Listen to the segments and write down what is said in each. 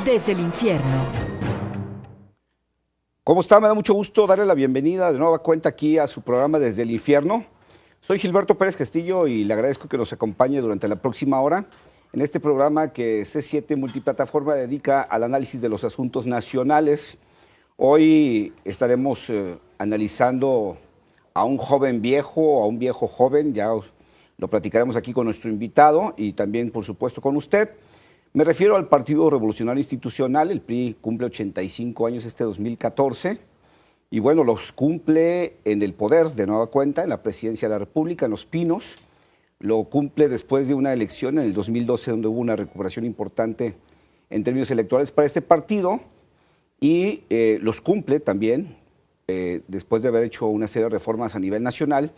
desde el infierno. ¿Cómo está? Me da mucho gusto darle la bienvenida de nueva cuenta aquí a su programa Desde el Infierno. Soy Gilberto Pérez Castillo y le agradezco que nos acompañe durante la próxima hora en este programa que C7 Multiplataforma dedica al análisis de los asuntos nacionales. Hoy estaremos analizando a un joven viejo o a un viejo joven, ya lo platicaremos aquí con nuestro invitado y también, por supuesto, con usted. Me refiero al Partido Revolucionario Institucional. El PRI cumple 85 años este 2014 y bueno, los cumple en el poder de nueva cuenta, en la presidencia de la República, en Los Pinos. Lo cumple después de una elección en el 2012 donde hubo una recuperación importante en términos electorales para este partido y los cumple también después de haber hecho una serie de reformas a nivel nacional,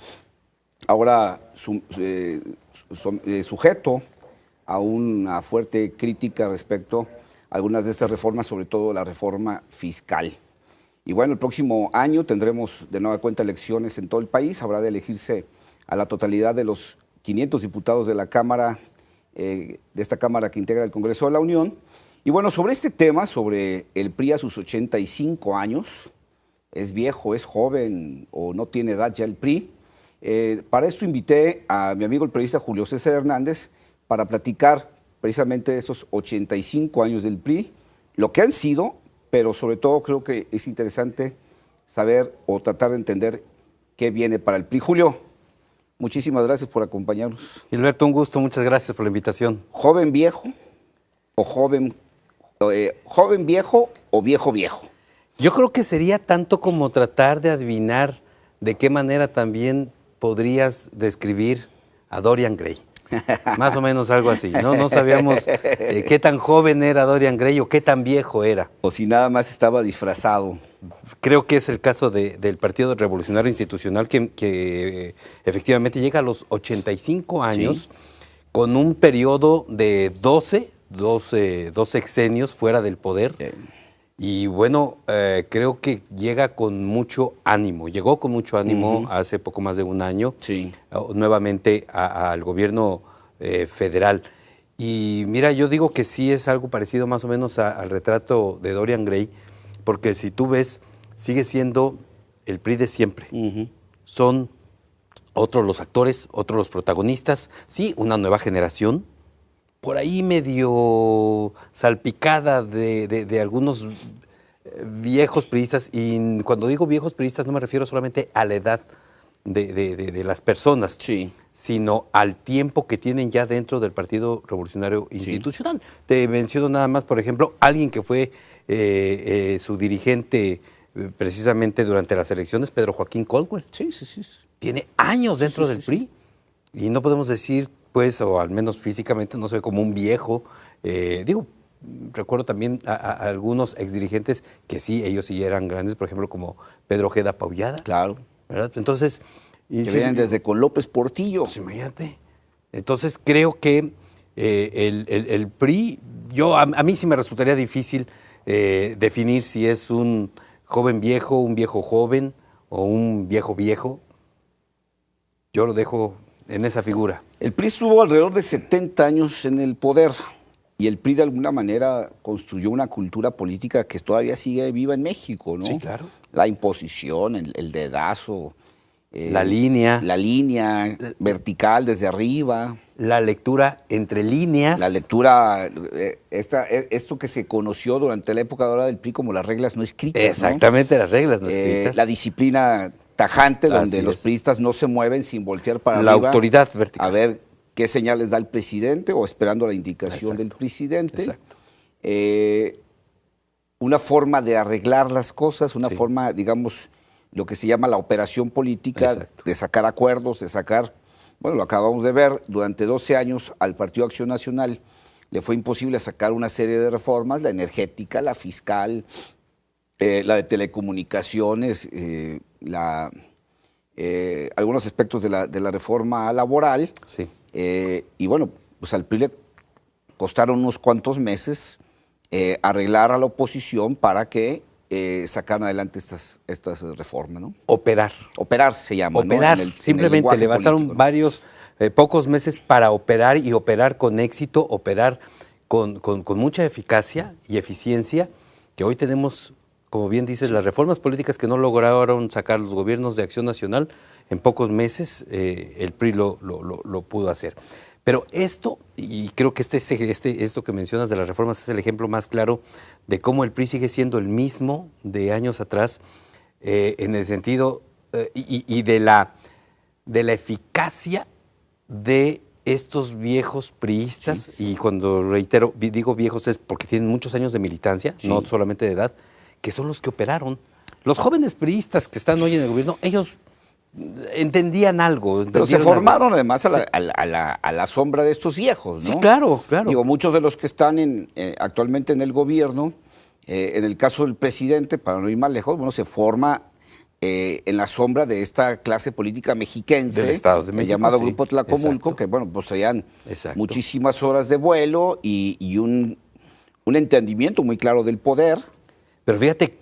ahora sujeto a una fuerte crítica respecto a algunas de estas reformas, sobre todo la reforma fiscal. Y bueno, el próximo año tendremos de nueva cuenta elecciones en todo el país. Habrá de elegirse a la totalidad de los 500 diputados de la Cámara, de esta Cámara que integra el Congreso de la Unión. Y bueno, sobre este tema, sobre el PRI a sus 85 años, ¿es viejo, es joven o no tiene edad ya el PRI? Para esto invité a mi amigo el periodista Julio César Hernández para platicar precisamente de esos 85 años del PRI, lo que han sido, pero sobre todo creo que es interesante saber o tratar de entender qué viene para el PRI. Julio, muchísimas gracias por acompañarnos. Gilberto, un gusto, muchas gracias por la invitación. ¿Joven viejo o joven viejo o viejo viejo? Yo creo que sería tanto como tratar de adivinar de qué manera también podrías describir a Dorian Gray. Más o menos algo así, ¿no? No sabíamos qué tan joven era Dorian Gray o qué tan viejo era. O si nada más estaba disfrazado. Creo que es el caso del Partido Revolucionario Institucional que efectivamente llega a los 85 años, sí, con un periodo de 12 sexenios fuera del poder. Y bueno, creo que llega con mucho ánimo, llegó con mucho ánimo hace poco más de un año, sí, nuevamente al gobierno federal. Y mira, yo digo que sí es algo parecido más o menos al retrato de Dorian Gray, porque si tú ves, sigue siendo el PRI de siempre. Son otros los actores, otros los protagonistas, sí, una nueva generación, por ahí medio salpicada de algunos viejos priistas, y cuando digo viejos priistas no me refiero solamente a la edad de las personas, sí, sino al tiempo que tienen ya dentro del Partido Revolucionario Institucional. Sí. Te menciono nada más, por ejemplo, alguien que fue su dirigente precisamente durante las elecciones, Pedro Joaquín Caldwell. Sí, sí, sí. Tiene años dentro del PRI, y no podemos decir, pues, o al menos físicamente, no se ve como un viejo. Recuerdo también a algunos exdirigentes que sí, ellos sí eran grandes, por ejemplo, como Pedro Ojeda Paullada. Claro. ¿Verdad? Entonces, que vienen desde con López Portillo. Pues imagínate. Entonces, creo que el PRI, a mí sí me resultaría difícil definir si es un joven viejo, un viejo joven o un viejo viejo. Yo lo dejo en esa figura. El PRI estuvo alrededor de 70 años en el poder y el PRI de alguna manera construyó una cultura política que todavía sigue viva en México, ¿no? Sí, claro. La imposición, el dedazo. La línea. La línea vertical desde arriba. La lectura entre líneas. La lectura, esto que se conoció durante la época dorada del PRI como las reglas no escritas. Exactamente, ¿no? Las reglas no escritas. La disciplina tajante, donde los priistas no se mueven sin voltear para arriba. La autoridad vertical. A ver qué señales da el presidente o esperando la indicación del presidente. Exacto. Una forma de arreglar las cosas, una forma, digamos, lo que se llama la operación política, exacto, de sacar acuerdos, de sacar, bueno, lo acabamos de ver, durante 12 años al Partido Acción Nacional le fue imposible sacar una serie de reformas, la energética, la fiscal, la de telecomunicaciones, algunos aspectos de la reforma laboral. Sí. Y bueno, pues al PRI le costaron unos cuantos meses arreglar a la oposición para que sacaran adelante estas reformas, ¿no? Operar. Operar se llama, operar, ¿no? simplemente le bastaron político, ¿no? Varios, pocos meses para operar y operar con éxito, operar con mucha eficacia y eficiencia, que hoy tenemos, como bien dices, las reformas políticas que no lograron sacar los gobiernos de Acción Nacional, en pocos meses el PRI lo pudo hacer. Pero esto, y creo que esto que mencionas de las reformas es el ejemplo más claro de cómo el PRI sigue siendo el mismo de años atrás, en el sentido y de la eficacia de estos viejos priistas, y cuando digo viejos es porque tienen muchos años de militancia, no solamente de edad, que son los que operaron. Los jóvenes priistas que están hoy en el gobierno, ellos entendían algo. Pero se formaron además a la sombra de estos viejos, ¿no? Sí, claro, claro. Digo, muchos de los que están actualmente en el gobierno, en el caso del presidente, para no ir más lejos, bueno, se forma en la sombra de esta clase política mexiquense, del Estado de México, el llamado Grupo Tlacomulco, que bueno, pues traían muchísimas horas de vuelo y un entendimiento muy claro del poder. Pero fíjate,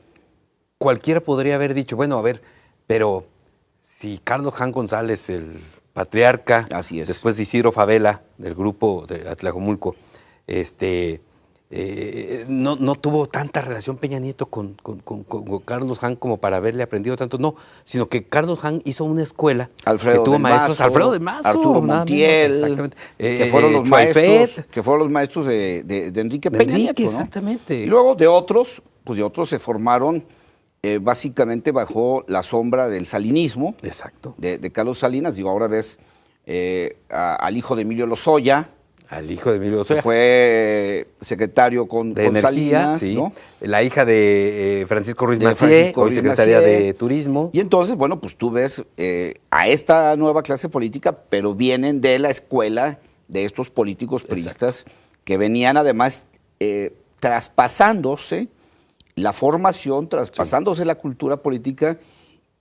cualquiera podría haber dicho, bueno, a ver, pero si Carlos Jan González, el patriarca, después de Isidro Favela, del grupo de Tlacomulco, no tuvo tanta relación Peña Nieto con Carlos Jan como para haberle aprendido tanto, no, sino que Carlos Jan hizo una escuela que tuvo maestros, Alfredo de Mazo, Arturo Montiel, que fueron los maestros de Enrique Peña Nieto, ¿no? Exactamente. Y luego de otros se formaron básicamente bajo la sombra del salinismo, de Carlos Salinas. Digo, ahora ves al hijo de Emilio Lozoya, que fue secretario de Energía, Salinas, ¿no? La hija de Francisco Ruiz Massieu, hoy secretaria de Turismo. Y entonces, bueno, pues tú ves a esta nueva clase política, pero vienen de la escuela de estos políticos priistas que venían además traspasándose la formación, traspasándose la cultura política,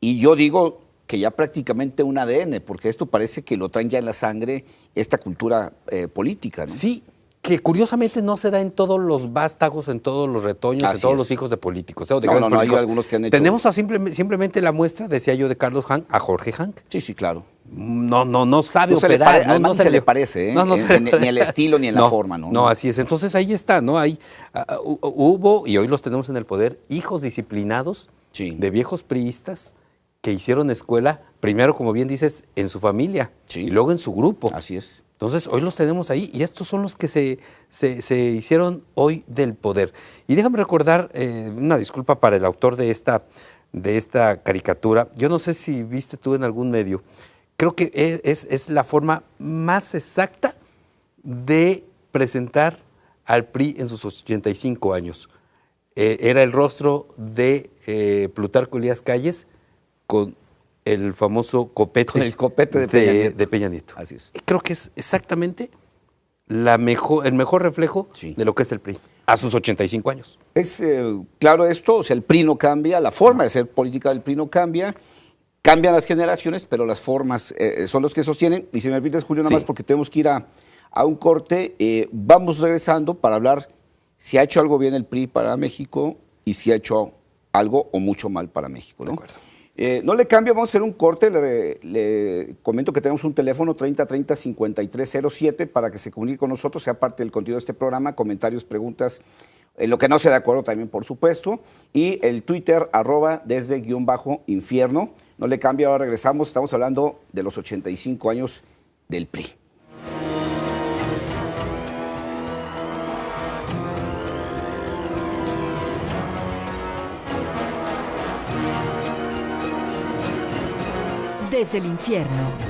y yo digo que ya prácticamente un ADN, porque esto parece que lo traen ya en la sangre, esta cultura política, ¿no? Sí, que curiosamente no se da en todos los vástagos, en todos los retoños, en todos los hijos de políticos. O de grandes políticos. Hay algunos que han hecho... Tenemos simplemente la muestra, decía yo, de Carlos Hank a Jorge Hank. Sí, claro. No sabe operar. Además no se le parece, ni el estilo ni en la forma, ¿no? No, así es. Entonces ahí está, ¿no? Hubo, y hoy los tenemos en el poder, hijos disciplinados de viejos priistas que hicieron escuela, primero, como bien dices, en su familia, y luego en su grupo. Así es. Entonces, hoy los tenemos ahí, y estos son los que se hicieron hoy del poder. Y déjame recordar, una disculpa para el autor de esta caricatura, yo no sé si viste tú en algún medio, creo que es la forma más exacta de presentar al PRI en sus 85 años. Era el rostro de Plutarco Elías Calles, con el famoso copete, con el copete de Peña Nieto. Así es. Creo que es exactamente el mejor reflejo de lo que es el PRI a sus 85 años. Es claro esto, o sea, el PRI no cambia, la forma de ser política del PRI no cambia, cambian las generaciones, pero las formas son los que sostienen. Y si me permites, Julio, nada más porque tenemos que ir a un corte, vamos regresando para hablar si ha hecho algo bien el PRI para México y si ha hecho algo o mucho mal para México, ¿no? De acuerdo. No le cambio, vamos a hacer un corte. Le comento que tenemos un teléfono 3030-5307 para que se comunique con nosotros, sea parte del contenido de este programa, comentarios, preguntas, en lo que no sea de acuerdo también, por supuesto. Y el Twitter, @desde_infierno. No le cambio, ahora regresamos. Estamos hablando de los 85 años del PRI. Desde el infierno.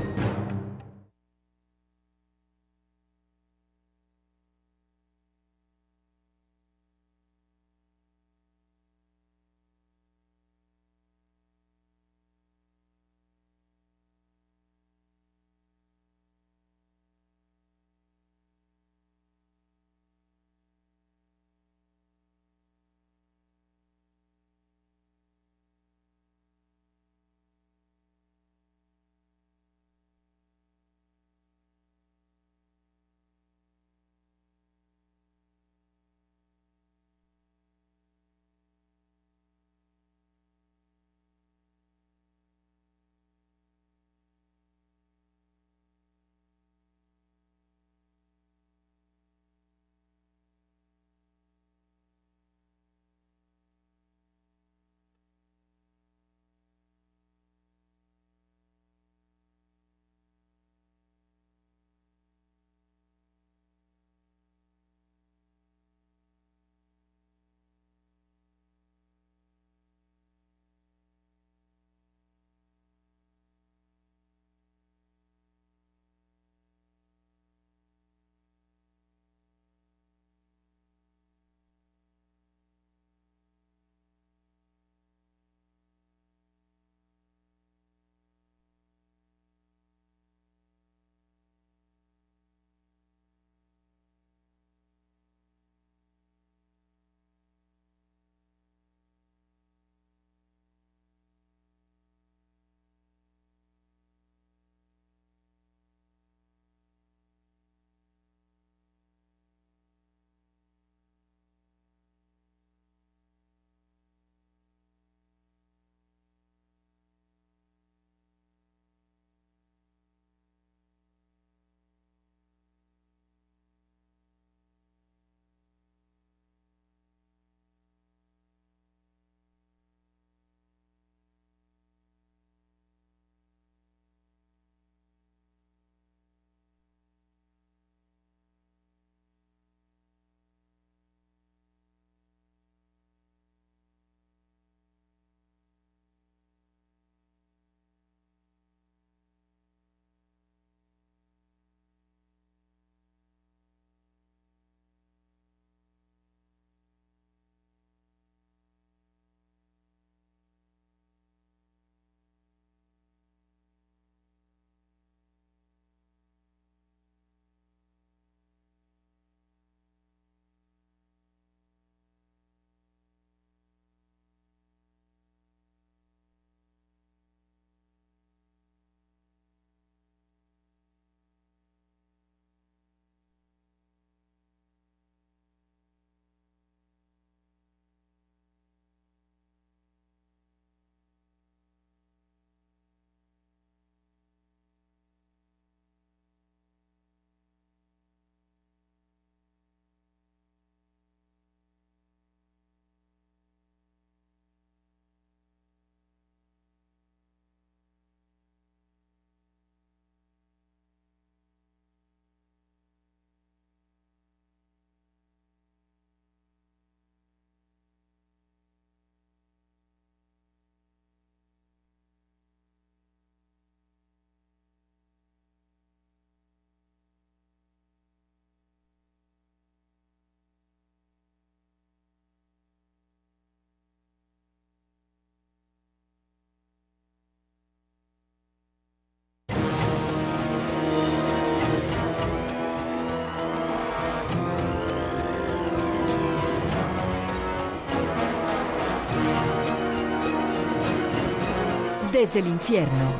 Desde el infierno.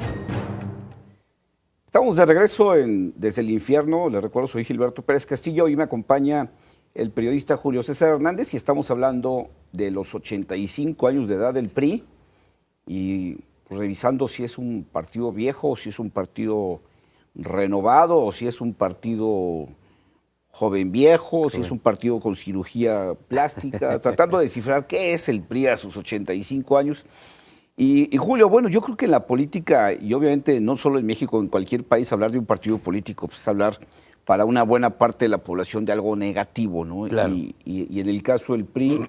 Estamos de regreso Desde el Infierno. Les recuerdo, soy Gilberto Pérez Castillo y me acompaña el periodista Julio César Hernández y estamos hablando de los 85 años de edad del PRI y revisando si es un partido viejo, o si es un partido renovado, o si es un partido joven viejo, o si es un partido con cirugía plástica, tratando de descifrar qué es el PRI a sus 85 años. Y Julio, bueno, yo creo que en la política, y obviamente no solo en México, en cualquier país, hablar de un partido político, pues es hablar para una buena parte de la población de algo negativo, ¿no? Claro. Y en el caso del PRI,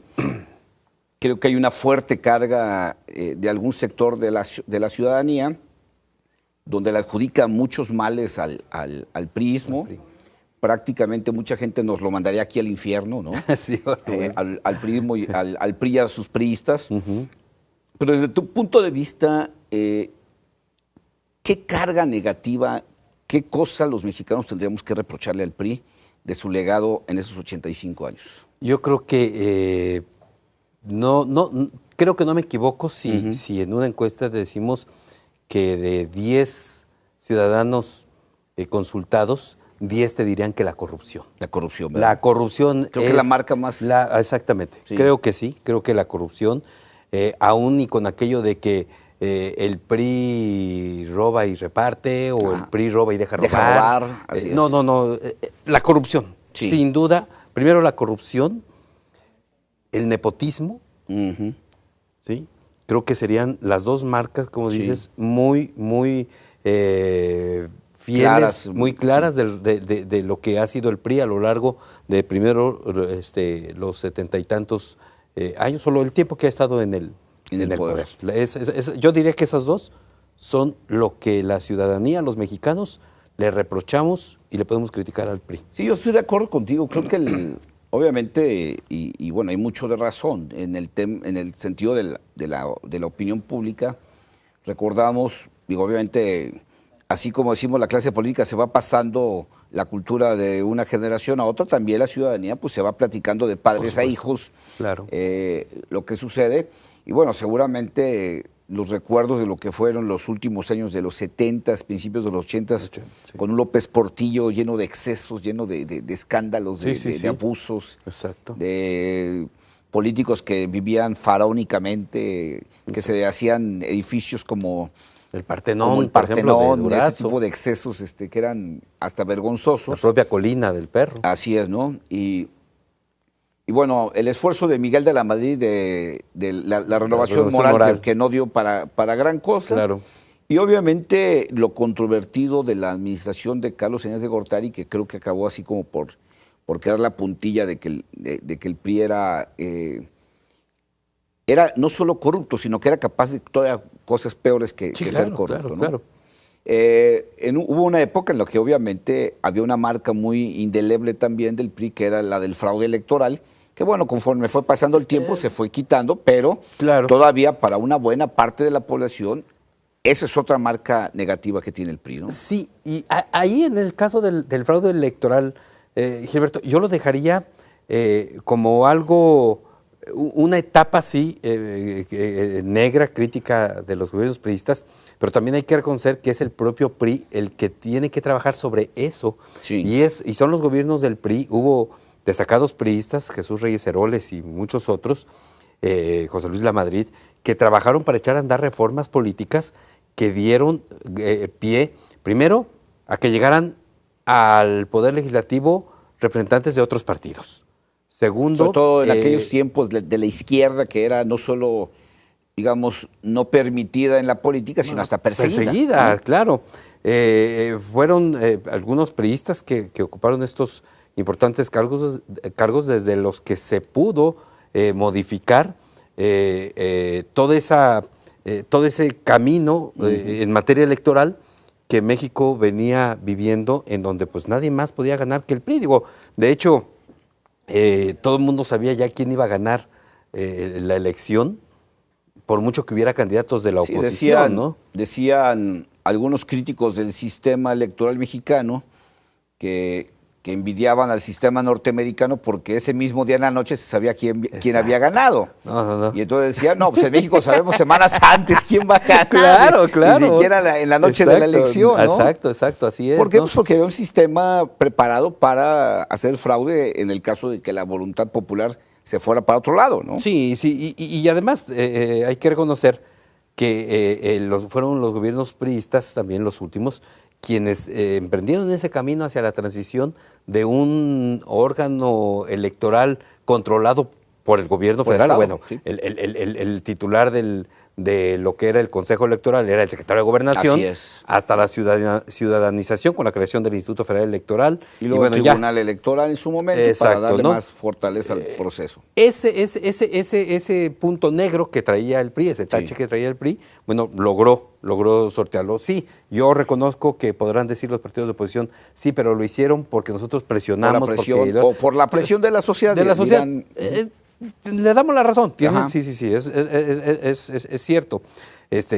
creo que hay una fuerte carga de algún sector de la ciudadanía, donde le adjudica muchos males al priismo. Prácticamente mucha gente nos lo mandaría aquí al infierno, ¿no? Sí, bueno. Al priismo y al PRI y a sus priistas. Pero desde tu punto de vista, ¿qué carga negativa, qué cosa los mexicanos tendríamos que reprocharle al PRI de su legado en esos 85 años? Yo creo que creo que no me equivoco si en una encuesta decimos que de 10 ciudadanos consultados, 10 te dirían que la corrupción. La corrupción, ¿verdad? La corrupción creo que es la marca más... Exactamente, sí. Creo que sí, creo que la corrupción, aún y con aquello de que el PRI roba y reparte, o el PRI roba y deja robar. Así es. No, la corrupción, sí. Sin duda. Primero la corrupción, el nepotismo, ¿sí? Creo que serían las dos marcas, como dices, muy fieles, muy claras de lo que ha sido el PRI a lo largo de primero los 70 y tantos años, solo el tiempo que ha estado en el poder. Yo diría que esas dos son lo que la ciudadanía, los mexicanos, le reprochamos y le podemos criticar al PRI. Sí, yo estoy de acuerdo contigo. Creo que obviamente, y bueno, hay mucho de razón en el sentido de la opinión pública. Recordamos, digo, obviamente, así como decimos, la clase política se va pasando la cultura de una generación a otra, también la ciudadanía pues se va platicando de padres a hijos, claro, lo que sucede. Y bueno, seguramente los recuerdos de lo que fueron los últimos años de los 70s, principios de los 80s, con un López Portillo lleno de excesos, lleno de escándalos, de abusos, exacto, de políticos que vivían faraónicamente, que se hacían edificios como el Partenón, como el Partenón, ese tipo de excesos que eran hasta vergonzosos. La propia colina del Perro. Así es, ¿no? Y bueno, el esfuerzo de Miguel de la Madrid de la renovación moral. Que no dio para gran cosa. Claro. Y obviamente lo controvertido de la administración de Carlos Salinas de Gortari, que creo que acabó así como por quedar la puntilla de que el PRI era no solo corrupto, sino que era capaz de todavía cosas peores que ser corrupto. Claro. Hubo una época en la que obviamente había una marca muy indeleble también del PRI, que era la del fraude electoral, que bueno, conforme fue pasando el tiempo se fue quitando, pero todavía para una buena parte de la población, esa es otra marca negativa que tiene el PRI, ¿no? Sí, y ahí en el caso del fraude electoral, Gilberto, yo lo dejaría como algo, una etapa sí, negra, crítica de los gobiernos priistas, pero también hay que reconocer que es el propio PRI el que tiene que trabajar sobre eso. Sí. Y son los gobiernos del PRI, hubo destacados priistas, Jesús Reyes Heroles y muchos otros, José Luis Lamadrid, que trabajaron para echar a andar reformas políticas que dieron pie, primero, a que llegaran al Poder Legislativo representantes de otros partidos. Segundo, sobre todo en aquellos tiempos de la izquierda, que era no solo, digamos, no permitida en la política, sino hasta perseguida. Perseguida, ¿no? Claro. Fueron algunos priistas que ocuparon estos importantes cargos desde los que se pudo modificar todo ese camino en materia electoral que México venía viviendo, en donde pues nadie más podía ganar que el PRI. Digo, de hecho, todo el mundo sabía ya quién iba a ganar la elección, por mucho que hubiera candidatos de la oposición, ¿no? Decían algunos críticos del sistema electoral mexicano que que envidiaban al sistema norteamericano porque ese mismo día en la noche se sabía quién había ganado. No. Y entonces decían, no, pues en México sabemos semanas antes quién va a ganar. Claro. Ni siquiera en la noche de la elección, ¿no? Exacto, así es. ¿Por qué? ¿no? Pues porque había un sistema preparado para hacer fraude en el caso de que la voluntad popular se fuera para otro lado, ¿no? Sí, y además hay que reconocer que fueron los gobiernos priistas, también los últimos, quienes emprendieron ese camino hacia la transición de un órgano electoral controlado por el gobierno Por federal. Estado, Bueno, sí. el titular de lo que era el Consejo Electoral era el secretario de Gobernación, Así es. hasta la ciudadanización con la creación del Instituto Federal Electoral. Y luego el Tribunal Electoral en su momento para Exacto, darle ¿no? más fortaleza al proceso. Ese punto negro que traía el PRI, ese tache que traía el PRI, bueno, logró sortearlo. Sí, yo reconozco que podrán decir los partidos de oposición, sí, pero lo hicieron porque nosotros presionamos. Por la presión, o por la presión de la sociedad. De la sociedad. Dirán, Le damos la razón. Ajá. Sí, es cierto.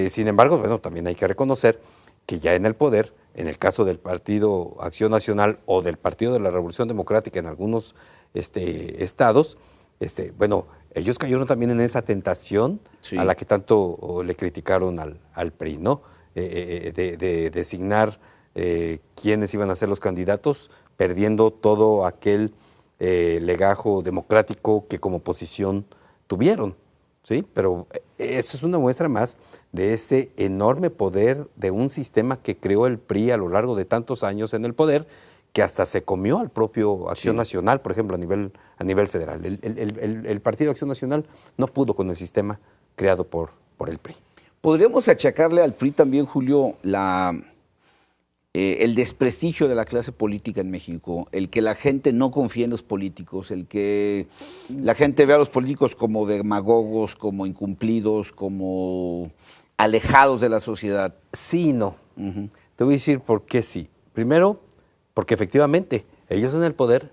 Sin embargo, bueno, también hay que reconocer que ya en el poder, en el caso del Partido Acción Nacional o del Partido de la Revolución Democrática en algunos estados, bueno, ellos cayeron también en esa tentación Sí. a la que tanto le criticaron al PRI, ¿no? De designar quiénes iban a ser los candidatos, perdiendo todo aquel legajo democrático que como oposición tuvieron, ¿sí? Pero eso es una muestra más de ese enorme poder de un sistema que creó el PRI a lo largo de tantos años en el poder, que hasta se comió al propio Acción Nacional, por ejemplo, a nivel federal. El Partido Acción Nacional no pudo con el sistema creado por el PRI. ¿Podríamos achacarle al PRI también, Julio, el desprestigio de la clase política en México, el que la gente no confía en los políticos, el que la gente ve a los políticos como demagogos, como incumplidos, como alejados de la sociedad? Sí y no. Te voy a decir por qué sí. Primero, porque efectivamente ellos en el poder,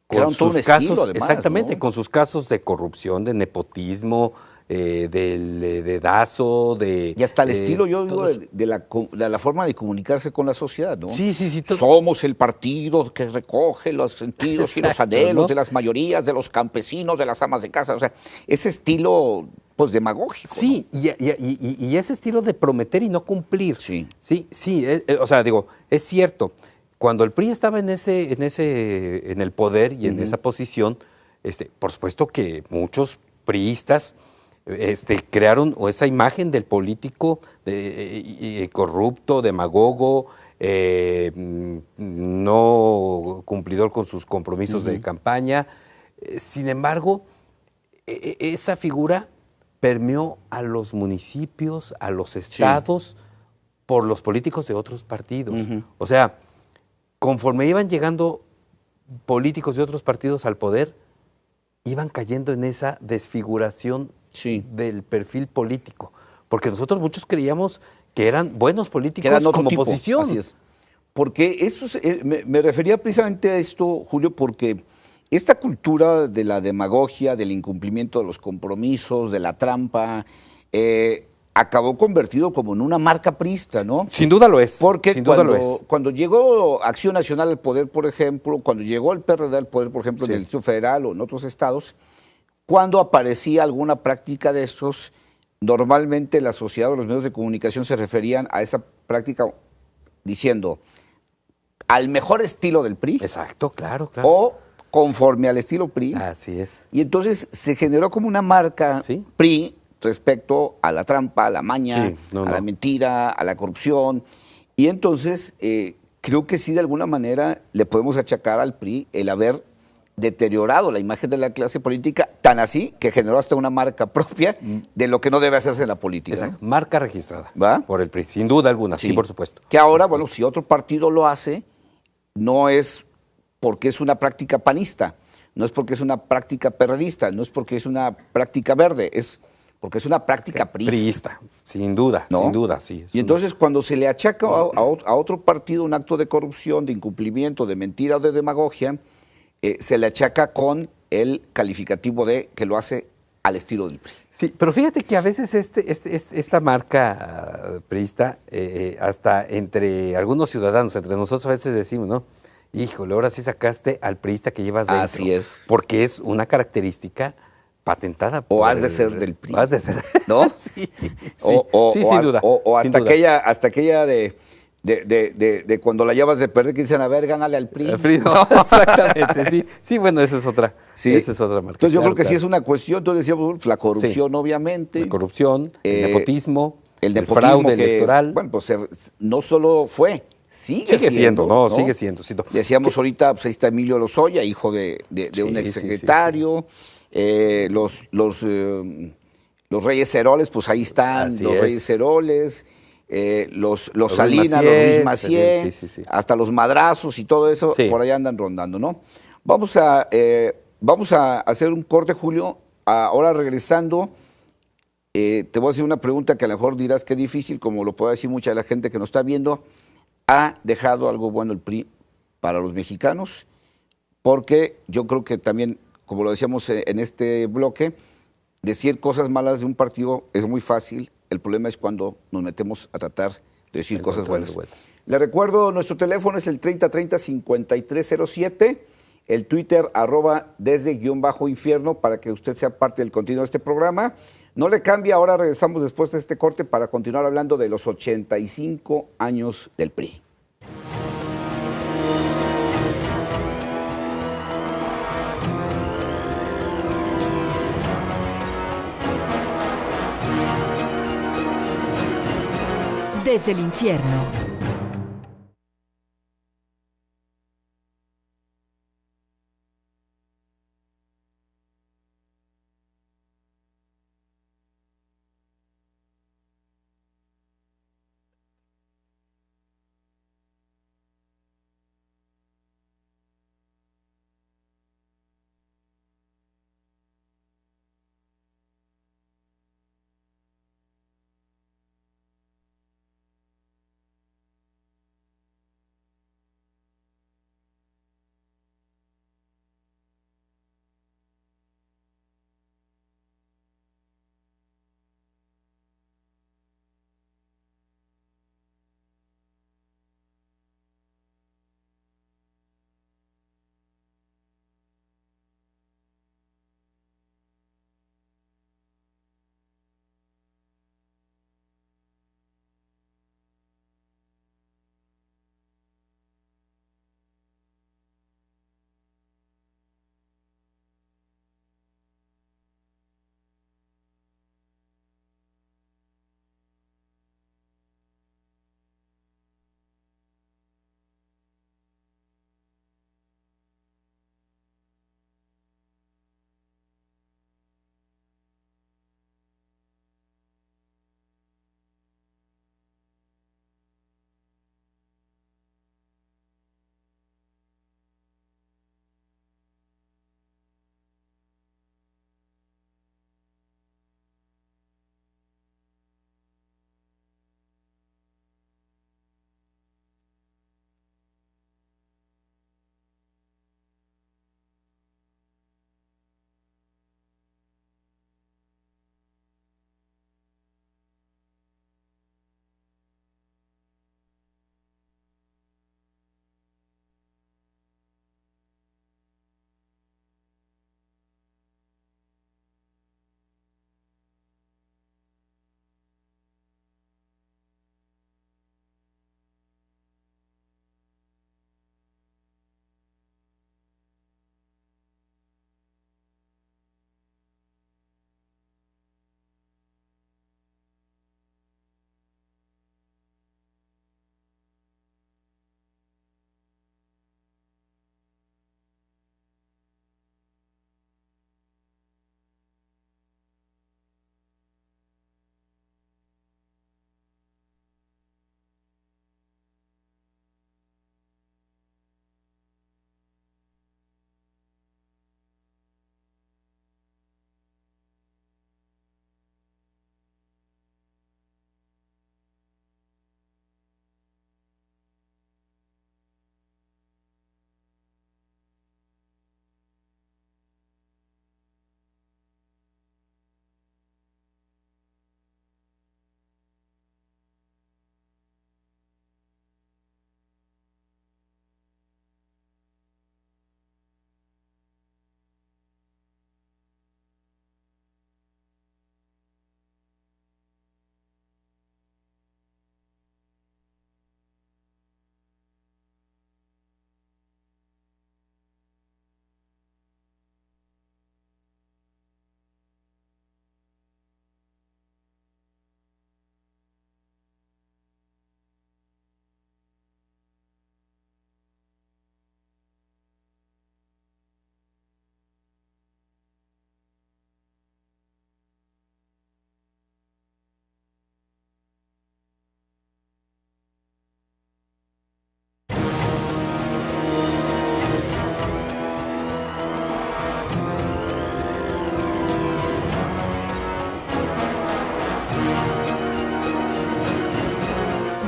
Crearon todo un estilo, además, exactamente, ¿no? con sus casos de corrupción, de nepotismo, del dedazo, Y hasta el estilo, yo digo, todos. de la forma de comunicarse con la sociedad, ¿no? Sí. Somos el partido que recoge los sentidos y los Exacto, anhelos ¿no? de las mayorías, de los campesinos, de las amas de casa. O sea, ese estilo, pues, demagógico. Sí, y ese estilo de prometer y no cumplir. Sí. O sea, digo, es cierto. Cuando el PRI estaba en el poder y en esa posición, por supuesto que muchos priistas crearon esa imagen del político corrupto, demagogo, no cumplidor con sus compromisos de campaña. Sin embargo, esa figura permeó a los municipios, a los estados, por los políticos de otros partidos. O sea, conforme iban llegando políticos de otros partidos al poder, iban cayendo en esa desfiguración del perfil político. Porque nosotros muchos creíamos que eran buenos políticos Que eran otro como tipo. oposición. Así es. Porque eso me refería precisamente a esto, Julio, porque esta cultura de la demagogia, del incumplimiento de los compromisos, de la trampa, acabó convertido como en una marca priista, ¿no? Sin duda lo es. Porque sin duda lo es. cuando llegó Acción Nacional al poder, por ejemplo, cuando llegó el PRD al poder, por ejemplo, en el Distrito Federal o en otros estados, cuando aparecía alguna práctica de estos, normalmente la sociedad o los medios de comunicación se referían a esa práctica diciendo al mejor estilo del PRI. Exacto, claro. O conforme al estilo PRI. Así es. Y entonces se generó como una marca PRI respecto a la trampa, a la maña, a la mentira, a la corrupción. Y entonces creo que sí, de alguna manera, le podemos achacar al PRI el haber deteriorado la imagen de la clase política, tan así que generó hasta una marca propia de lo que no debe hacerse en la política. Exacto. ¿No? Marca registrada. ¿Va? Por el PRI, sin duda alguna, sí, por supuesto. Que ahora, bueno, si otro partido lo hace, no es porque es una práctica panista, no es porque es una práctica perredista, no es porque es una práctica verde, es porque es una práctica priista. Sin duda, ¿no? sin duda, sí. Y entonces cuando se le achaca a otro partido un acto de corrupción, de incumplimiento, de mentira o de demagogia, se le achaca con el calificativo de que lo hace al estilo del PRI. Sí, pero fíjate que a veces esta marca priista, hasta entre algunos ciudadanos, entre nosotros a veces decimos, ¿no? Híjole, ahora sí sacaste al priista que llevas dentro. Así es. Porque es una característica patentada por O has de ser del PRI. O has de ser. ¿No? Sí, O sin duda. O sin hasta duda. aquella de cuando la llevas de perder que dicen, a ver, gánale al PRI. El PRI, no, exactamente, sí. Sí, bueno, esa es otra. Sí. Esa es otra marca. Entonces yo claro, creo que sí claro. es una cuestión, entonces decíamos, pues, la corrupción obviamente. La corrupción, el nepotismo, el nepotismo fraude que, electoral. bueno, pues no solo fue, sigue siendo, no, sigue siendo. Decíamos ahorita, pues ahí está Emilio Lozoya, hijo de un exsecretario, los Reyes Heroles, pues ahí están, Así los es. Reyes Heroles, los Ruiz Salinas, Massieu, los Ruiz Massieu, sí. hasta los madrazos y todo eso, Sí. por ahí andan rondando, ¿no? Vamos a hacer un corte, Julio, ahora regresando. Te voy a hacer una pregunta que a lo mejor dirás que es difícil, como lo puede decir mucha de la gente que nos está viendo. ¿Ha dejado algo bueno el PRI para los mexicanos? Porque yo creo que también, como lo decíamos en este bloque, decir cosas malas de un partido es muy fácil. El problema es cuando nos metemos a tratar de decir cosas buenas. Le recuerdo, nuestro teléfono es el 3030-5307, el Twitter @desde_infierno para que usted sea parte del contenido de este programa. No le cambie, ahora regresamos después de este corte para continuar hablando de los 85 años del PRI. Desde el infierno.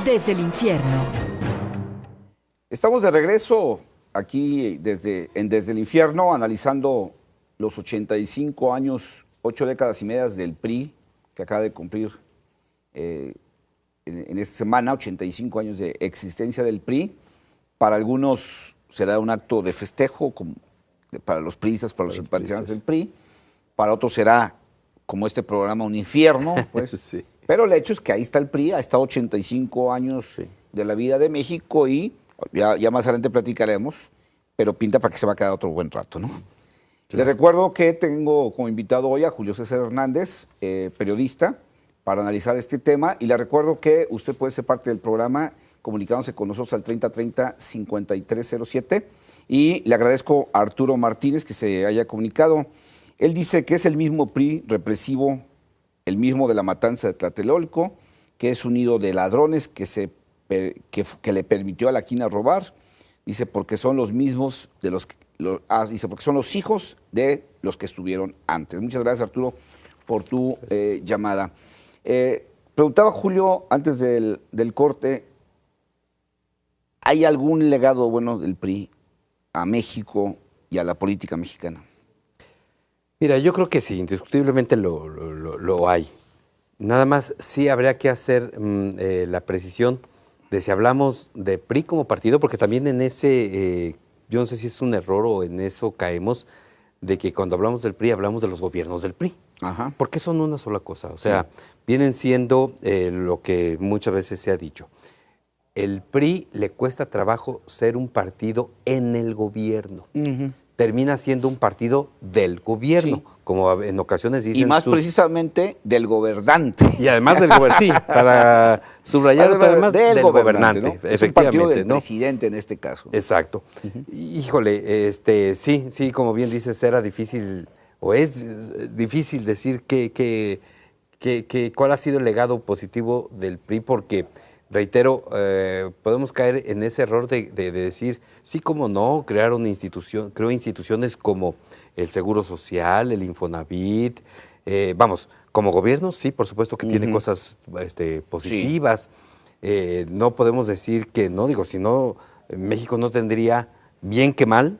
desde el infierno. Estamos de regreso aquí desde el infierno, analizando los 85 años, 8 décadas y medias del PRI, que acaba de cumplir en esta semana, 85 años de existencia del PRI. Para algunos será un acto de festejo, para los priistas, para los simpatizantes del PRI. Para otros será, como este programa, un infierno, pues. Sí. Pero el hecho es que ahí está el PRI, ha estado 85 años de la vida de México y ya más adelante platicaremos, pero pinta para que se va a quedar otro buen rato, ¿no? Claro. Le recuerdo que tengo como invitado hoy a Julio César Hernández, periodista, para analizar este tema, y le recuerdo que usted puede ser parte del programa comunicándose con nosotros al 3030-5307, y le agradezco a Arturo Martínez que se haya comunicado. Él dice que es el mismo PRI represivo, el mismo de la matanza de Tlatelolco, que es un nido de ladrones que le permitió a la quina robar. Dice, porque son los mismos de los dice, porque son los hijos de los que estuvieron antes. Muchas gracias, Arturo, por tu llamada. Preguntaba Julio, antes del corte, ¿hay algún legado bueno del PRI a México y a la política mexicana? Mira, yo creo que sí, indiscutiblemente lo hay. Nada más sí habría que hacer la precisión de si hablamos de PRI como partido, porque también en ese, yo no sé si es un error o en eso caemos, de que cuando hablamos del PRI hablamos de los gobiernos del PRI. Ajá. Porque son una sola cosa. O sea, vienen siendo lo que muchas veces se ha dicho. El PRI le cuesta trabajo ser un partido en el gobierno. Termina siendo un partido del gobierno, como en ocasiones dicen. Y más precisamente del gobernante. Y además del gobernante, sí, para subrayar además del gobernante, ¿no? efectivamente. Es un partido del ¿no? presidente en este caso. Exacto. Híjole, sí, como bien dices, era difícil, o es difícil decir cuál ha sido el legado positivo del PRI, porque, reitero, podemos caer en ese error de decir, sí, cómo no, creó instituciones como el Seguro Social, el Infonavit, como gobierno, sí, por supuesto que tiene cosas positivas. Sí. No podemos decir que no, si no, México no tendría, bien que mal,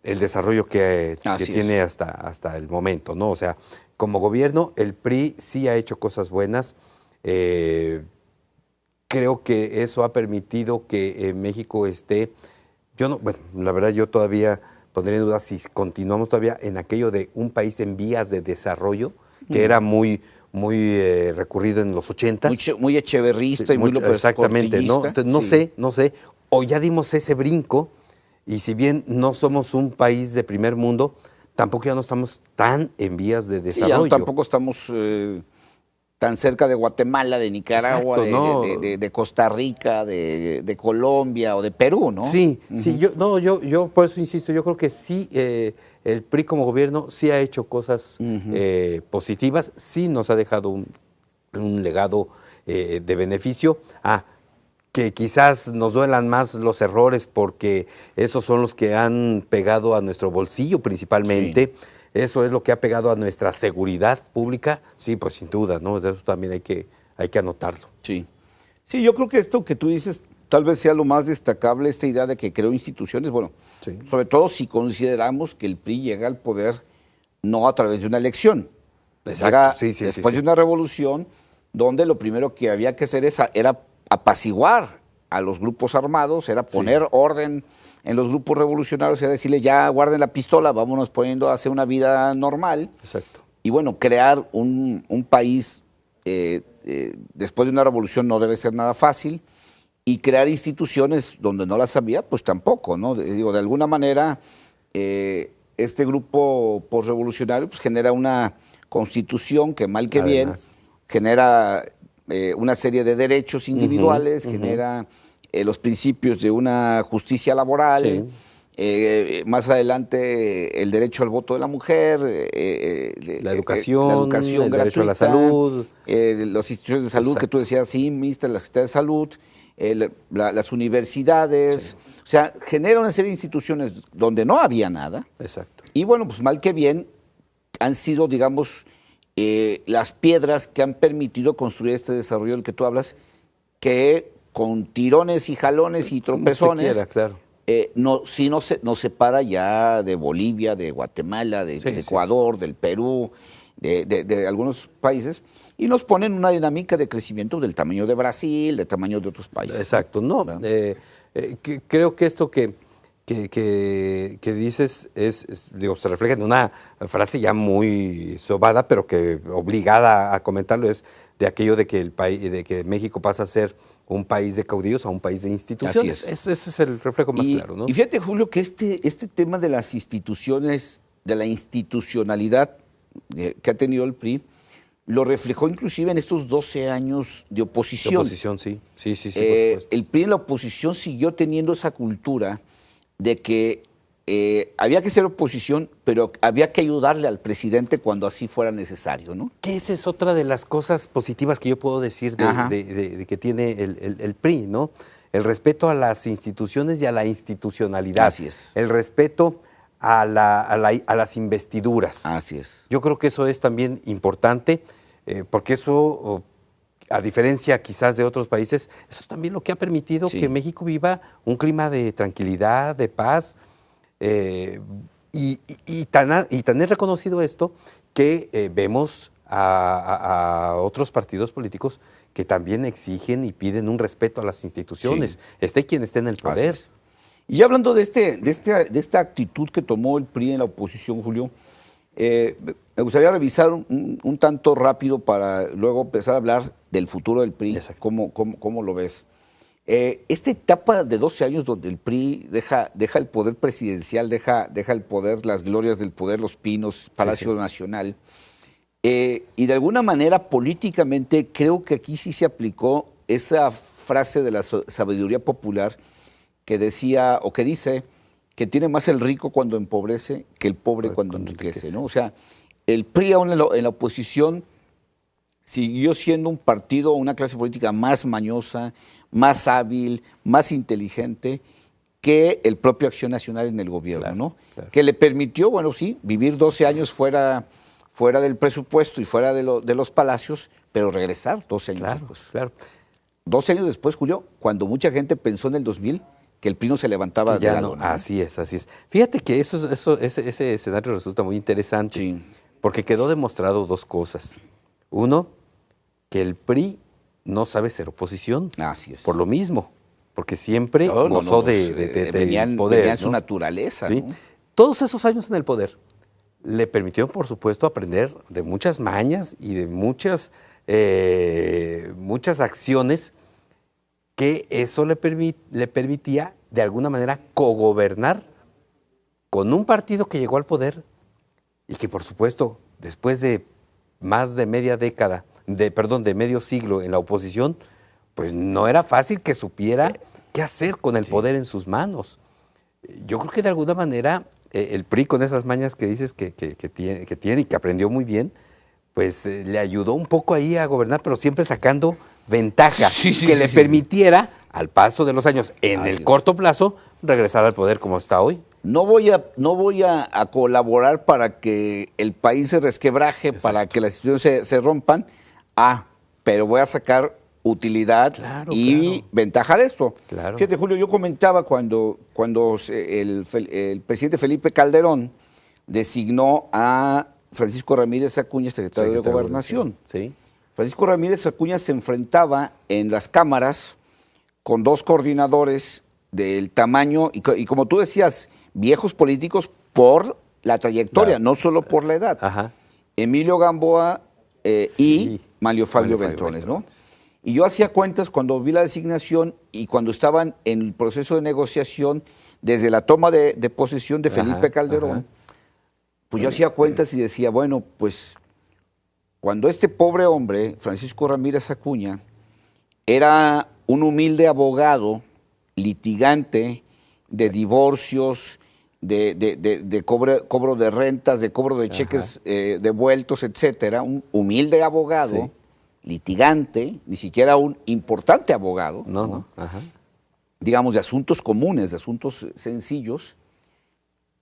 el desarrollo que tiene hasta el momento, ¿no? O sea, como gobierno, el PRI sí ha hecho cosas buenas. Creo que eso ha permitido que México esté, la verdad yo todavía pondría en duda si continuamos todavía en aquello de un país en vías de desarrollo, que era muy recurrido en los 80s. Muy echeverrista y muy López exactamente, ¿no? Entonces, no sé, o ya dimos ese brinco, y si bien no somos un país de primer mundo, tampoco ya no estamos tan en vías de desarrollo. Sí, ya tampoco estamos tan cerca de Guatemala, de Nicaragua, exacto, de Costa Rica, de Colombia o de Perú, ¿no? Sí, sí, yo por eso insisto, yo creo que sí, el PRI como gobierno sí ha hecho cosas positivas, sí nos ha dejado un legado de beneficio. Que quizás nos duelan más los errores porque esos son los que han pegado a nuestro bolsillo principalmente. Sí. Eso es lo que ha pegado a nuestra seguridad pública, sí, pues sin duda, ¿no? Eso también hay que anotarlo. Sí. Sí, yo creo que esto que tú dices tal vez sea lo más destacable, esta idea de que creó instituciones, sobre todo si consideramos que el PRI llega al poder no a través de una elección. Exacto, después de una revolución donde lo primero que había que hacer era apaciguar a los grupos armados, era poner orden en los grupos revolucionarios, era decirle ya guarden la pistola, vámonos poniendo a hacer una vida normal. Exacto. Y crear un país después de una revolución no debe ser nada fácil, y crear instituciones donde no las había, pues tampoco, ¿no? De alguna manera este grupo posrevolucionario pues genera una constitución que mal que bien genera una serie de derechos individuales, genera los principios de una justicia laboral, más adelante el derecho al voto de la mujer, la educación gratuita, derecho a la salud, las instituciones de salud que tú decías, sí, ministra, la Secretaría de Salud, las universidades, o sea, genera una serie de instituciones donde no había nada. Exacto. Y pues mal que bien han sido, digamos, las piedras que han permitido construir este desarrollo del que tú hablas, que con tirones y jalones y tropezones, quiera, claro. sí nos separa ya de Bolivia, de Guatemala, de Ecuador, del Perú, de algunos países, y nos pone en una dinámica de crecimiento del tamaño de Brasil, del tamaño de otros países. Exacto, no. Creo que esto que dices digo, se refleja en una frase ya muy sobada, pero que obligada a comentarlo, es de aquello de que de que México pasa a ser un país de caudillos a un país de instituciones. Ese es el reflejo más claro, ¿no? Y fíjate, Julio, que este tema de las instituciones, de la institucionalidad que ha tenido el PRI, lo reflejó inclusive en estos 12 años de oposición. De oposición, sí. Sí, por supuesto. El PRI en la oposición siguió teniendo esa cultura de que había que ser oposición, pero había que ayudarle al presidente cuando así fuera necesario, ¿no? Que esa es otra de las cosas positivas que yo puedo decir de que tiene el PRI, ¿no? El respeto a las instituciones y a la institucionalidad. Así es. El respeto a las investiduras. Así es. Yo creo que eso es también importante, porque eso, a diferencia quizás de otros países, eso es también lo que ha permitido que México viva un clima de tranquilidad, de paz, y tan es reconocido esto que vemos a otros partidos políticos que también exigen y piden un respeto a las instituciones, esté quien esté en el poder. Y hablando de esta actitud que tomó el PRI en la oposición, Julio, me gustaría revisar un tanto rápido para luego empezar a hablar del futuro del PRI. ¿Cómo lo ves? Esta etapa de 12 años donde el PRI deja el poder presidencial, deja el poder, las glorias del poder, Los Pinos, Palacio Nacional, y de alguna manera políticamente creo que aquí sí se aplicó esa frase de la sabiduría popular que decía o que dice que tiene más el rico cuando empobrece que el pobre cuando enriquece, ¿no? O sea, el PRI aún en la oposición siguió siendo un partido, una clase política más mañosa, más hábil, más inteligente que el propio Acción Nacional en el gobierno, ¿no? Claro. Que le permitió, bueno, sí, vivir 12 años fuera del presupuesto y fuera de los palacios, pero regresar 12 años después. Claro. 12 años después, Julio, cuando mucha gente pensó en el 2000 que el PRI no se levantaba de algo, ¿no? Así es. Fíjate que ese escenario resulta muy interesante, porque quedó demostrado dos cosas. Uno, que el PRI no sabe ser oposición. Así es. Por lo mismo, porque siempre gozó del poder. Venía su naturaleza, ¿no? Todos esos años en el poder le permitió, por supuesto, aprender de muchas mañas y de muchas acciones que eso le permitía, de alguna manera, cogobernar con un partido que llegó al poder y que, por supuesto, después de más de media década, de medio siglo en la oposición, pues no era fácil que supiera qué hacer con el poder en sus manos. Yo creo que de alguna manera el PRI, con esas mañas que dices que tiene y que aprendió muy bien, pues le ayudó un poco ahí a gobernar, pero siempre sacando ventaja que le permitiera, al paso de los años, en el corto plazo, regresar al poder como está hoy. No voy a colaborar para que el país se resquebraje, para que las instituciones se rompan, pero voy a sacar utilidad y ventaja de esto. Claro. Fíjate, Julio, yo comentaba cuando el presidente Felipe Calderón designó a Francisco Ramírez Acuña, secretario de Gobernación. Sí. Francisco Ramírez Acuña se enfrentaba en las cámaras con dos coordinadores del tamaño, y como tú decías, viejos políticos por la trayectoria, no solo por la edad. Emilio Gamboa y Manlio Fabio Beltrones, ¿no? Y yo hacía cuentas cuando vi la designación y cuando estaban en el proceso de negociación, desde la toma de posesión de Felipe Calderón, pues yo hacía cuentas y decía, bueno, pues cuando este pobre hombre, Francisco Ramírez Acuña, era un humilde abogado, litigante de divorcios, de cobro de rentas, de cobro de cheques devueltos, etcétera, un humilde abogado, litigante, ni siquiera un importante abogado, digamos, de asuntos comunes, de asuntos sencillos.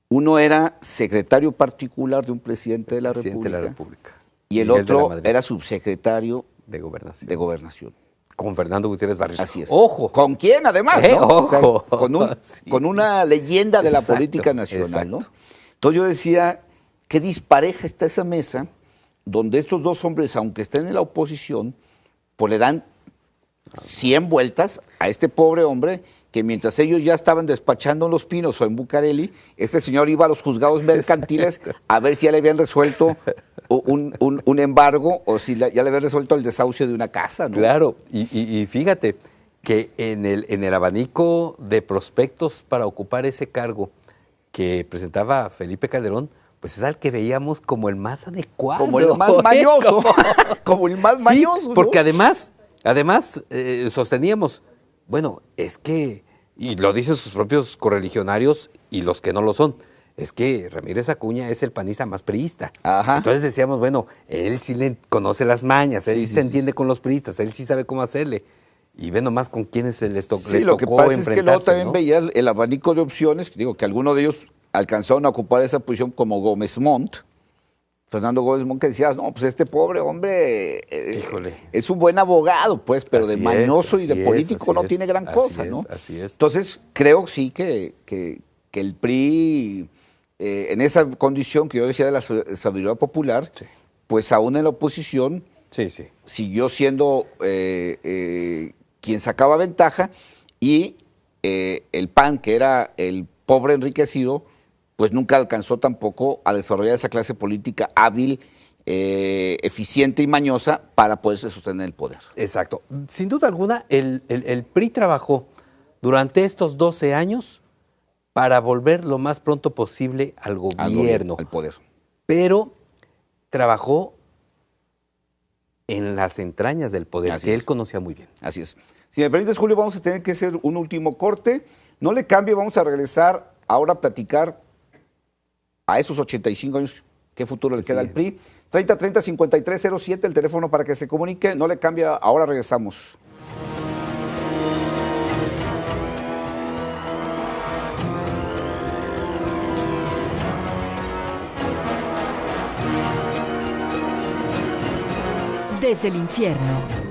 Uno era secretario particular de un presidente de la República y el otro era subsecretario de Gobernación. con Fernando Gutiérrez Barrios. Así es. Ojo. ¿Con quién además? ¿No? O sea, Ojo. sí, con una leyenda de la política nacional, ¿no? Entonces yo decía, qué dispareja está esa mesa, donde estos dos hombres, aunque estén en la oposición, pues le dan 100 vueltas a este pobre hombre, que mientras ellos ya estaban despachando en Los Pinos o en Bucareli, este señor iba a los juzgados mercantiles a ver si ya le habían resuelto un embargo o si ya le habían resuelto el desahucio de una casa, ¿no? Claro, y fíjate que en el abanico de prospectos para ocupar ese cargo que presentaba Felipe Calderón, pues es al que veíamos como el más adecuado. Como el más mañoso. Como el más mañoso. Sí, ¿no? porque además sosteníamos, bueno, es que, y lo dicen sus propios correligionarios y los que no lo son, es que Ramírez Acuña es el panista más priista. Ajá. Entonces decíamos, bueno, él sí le conoce las mañas, él Sí, sí, sí, se sí, entiende con los priistas, él sí sabe cómo hacerle. Y ve nomás con quiénes se les Sí, le lo que tocó pasa es que luego enfrentarse, también ¿no? veía el abanico de opciones, digo que algunos de ellos alcanzaron a ocupar esa posición como Gómez Montt, Fernando Gómez Montt, que decías, no, pues este pobre hombre Híjole. es un buen abogado, pues, pero de Así mañoso es, y de así político es, no así tiene es, gran así cosa, es, ¿no? así es. Entonces, creo sí que el PRI, en esa condición que yo decía de la sabiduría popular, Sí. pues aún en la oposición, Sí, sí. siguió siendo quien sacaba ventaja y el PAN, que era el pobre enriquecido, pues nunca alcanzó tampoco a desarrollar esa clase política hábil, eficiente y mañosa para poderse sostener el poder. Exacto. Sin duda alguna, el PRI trabajó durante estos 12 años para volver lo más pronto posible al gobierno. Al poder. Pero trabajó en las entrañas del poder, Así que es. él conocía muy bien. Así es. Si me permites, Julio, vamos a tener que hacer un último corte. No le cambie, vamos a regresar ahora a platicar a esos 85 años, qué futuro le queda al PRI. 3030-5307, el teléfono para que se comunique. No le cambie, ahora regresamos. Desde el infierno.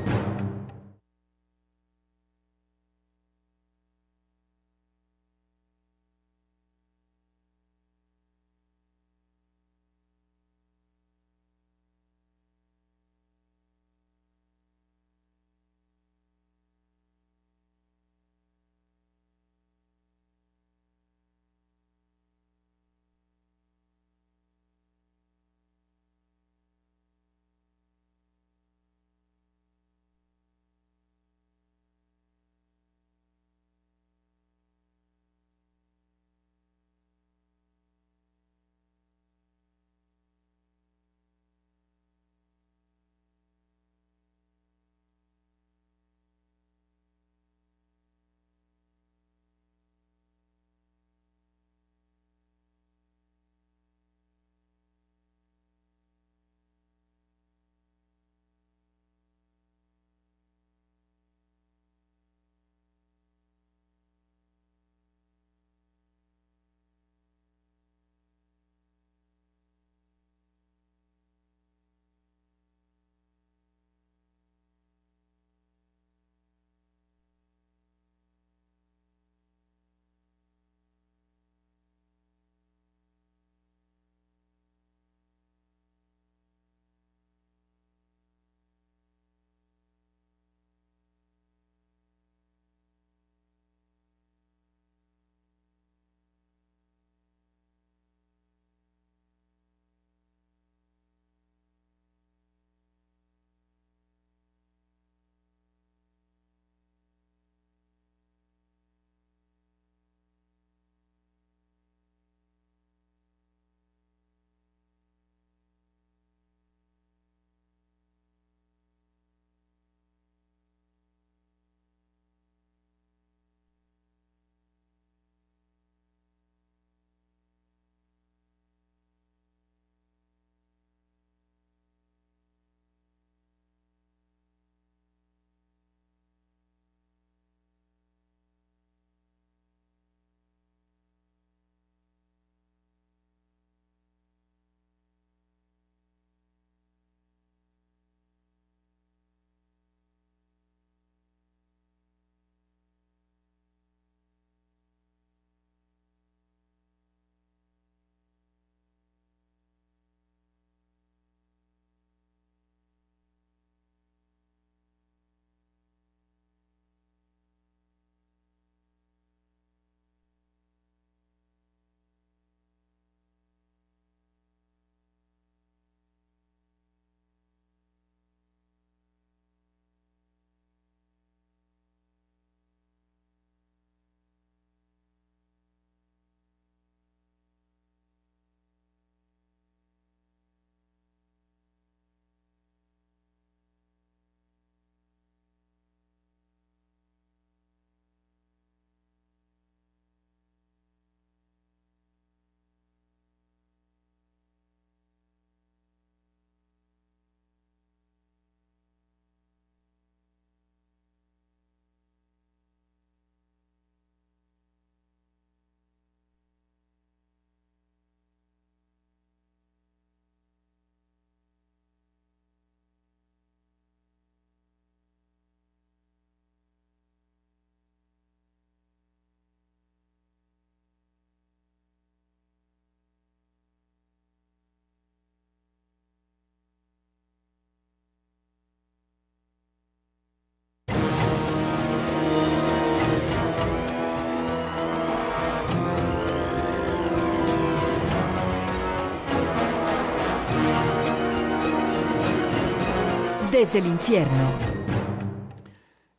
Desde el infierno.